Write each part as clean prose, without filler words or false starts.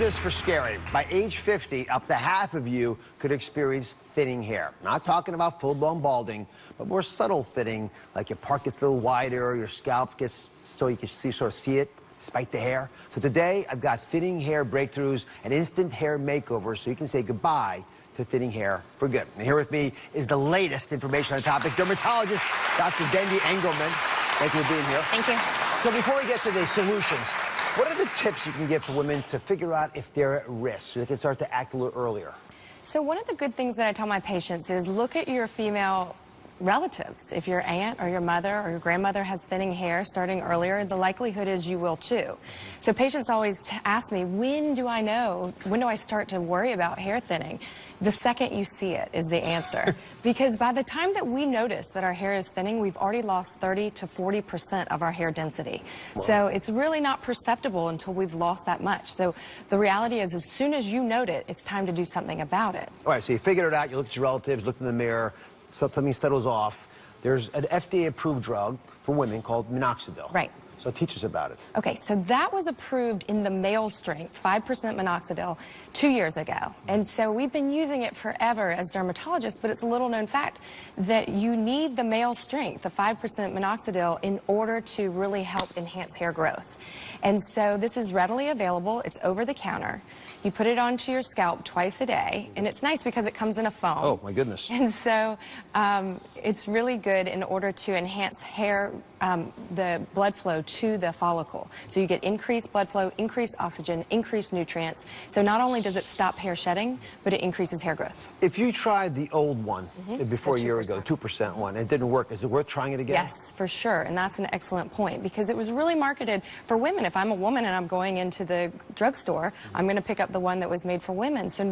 this for scary? By age 50, up to half of you could experience thinning hair. Not talking about full-blown balding, but more subtle thinning, like your part gets a little wider, your scalp gets so you can sort of see it despite the hair. So today, I've got thinning hair breakthroughs and instant hair makeovers so you can say goodbye to thinning hair for good. And here with me is the latest information on the topic, dermatologist Dr. DrEngleman. Thank you for being here. Thank you. So before we get to the solutions, what are the tips you can give for women to figure out if they're at risk so they can start to act a little earlier? So one of the good things that I tell my patients is look at your female relatives. If your aunt or your mother or your grandmother has thinning hair starting earlier, the likelihood is you will too. So patients always ask me, when do I know, when do I start to worry about hair thinning? The second you see it is the answer. Because by the time that we notice that our hair is thinning, we've already lost 30 to 40% of our hair density. Wow. So it's really not perceptible until we've lost that much. So the reality is, as soon as you note it, it's time to do something about it. All right, so you figured it out, you looked at your relatives, looked in the mirror, something settles off. There's an FDA-approved drug for women called minoxidil. Right. So teach us about it. Okay, so that was approved in the male strength, 5% minoxidil, 2 years ago. And so we've been using it forever as dermatologists, but it's a little known fact that you need the male strength, the 5% minoxidil, in order to really help enhance hair growth. And so this is readily available. It's over the counter. You put it onto your scalp twice a day, and it's nice because it comes in a foam. Oh, my goodness. And so it's really good in order to enhance hair, the blood flow to the follicle. So you get increased blood flow, increased oxygen, increased nutrients. So not only does it stop hair shedding, but it increases hair growth. If you tried the old one before a year ago, the 2% one, and it didn't work, is it worth trying it again? Yes, for sure. And that's an excellent point because it was really marketed for women. If I'm a woman and I'm going into the drugstore, I'm going to pick up the one that was made for women. So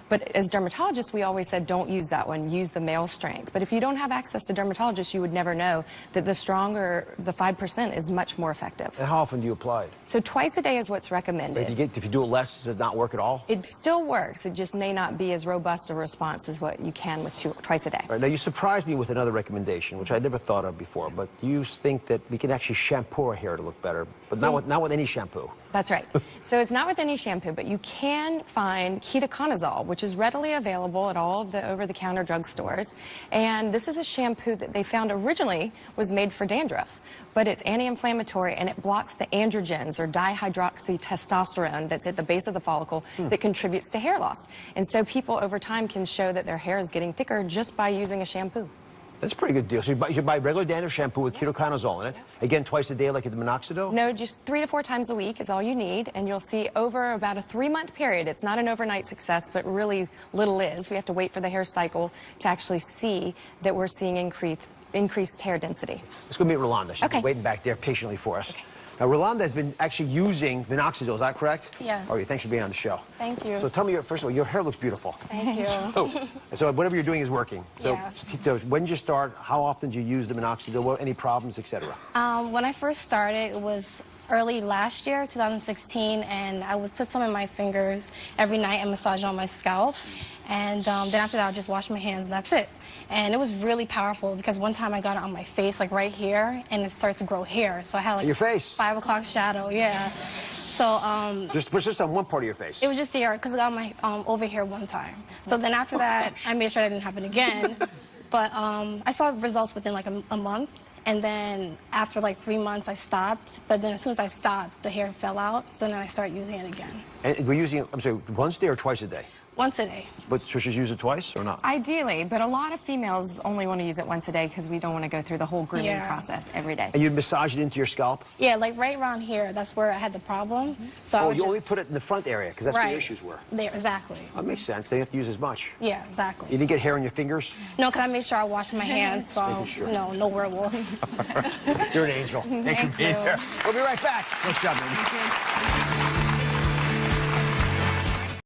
but as dermatologists, we always said don't use that one, use the male strength. But if you don't have access to dermatologists, you would never know that the stronger, the 5% is much more effective. And how often do you apply it? So twice a day is what's recommended. If you do it less, does it not work at all? It still works. It just may not be as robust a response as what you can with twice a day. Right, now, you surprised me with another recommendation, which I never thought of before, but you think that we can actually shampoo our hair to look better, but not with any shampoo. That's right. So it's not with any shampoo, but you can find ketoconazole, which is readily available at all of the over-the-counter drugstores. And this is a shampoo that they found originally was made for dandruff, but it's anti-inflammatory and it blocks the androgens or dihydroxytestosterone that's at the base of the follicle that contributes to hair loss. And so people over time can show that their hair is getting thicker just by using a shampoo. That's a pretty good deal. So you buy regular dandruff shampoo with ketoconazole in it. Again, twice a day like the minoxidil? No, just 3 to 4 times a week is all you need. And you'll see over about a 3-month period. It's not an overnight success, but really little is. We have to wait for the hair cycle to actually see that we're seeing increased hair density. Let's go meet Rolanda. She's been waiting back there patiently for us. Okay. Now, Rolanda has been actually using minoxidil, is that correct? Yes. Oh, thanks for being on the show. Thank you. So tell me, first of all, your hair looks beautiful. Thank you. So whatever you're doing is working. So yeah. When did you start? How often do you use the minoxidil? Any problems, etc.? When I first started, it was early last year, 2016, and I would put some in my fingers every night and massage on my scalp. And then after that, I would just wash my hands, and that's it. And it was really powerful because one time I got it on my face, like right here, and it started to grow hair. So I had like your face? 5 o'clock shadow, yeah. So just on one part of your face? It was just here because I got my over here one time. So then after that, I made sure that didn't happen again. But I saw results within like a month. And then after like 3 months, I stopped. But then as soon as I stopped, the hair fell out. So then I started using it again. And we're using it, I'm sorry, once a day or twice a day? Once a day. But should she use it twice or not? Ideally, but a lot of females only want to use it once a day because we don't want to go through the whole grooming process every day. And you'd massage it into your scalp? Yeah, like right around here. That's where I had the problem. So you only put it in the front area because that's where your issues were. There, exactly. That makes sense. They have to use as much. Yeah, exactly. You didn't get hair on your fingers? No, because I made sure I washed my hands, so no werewolf. You're an angel. Thank you for being here. We'll be right back. Nice job, baby.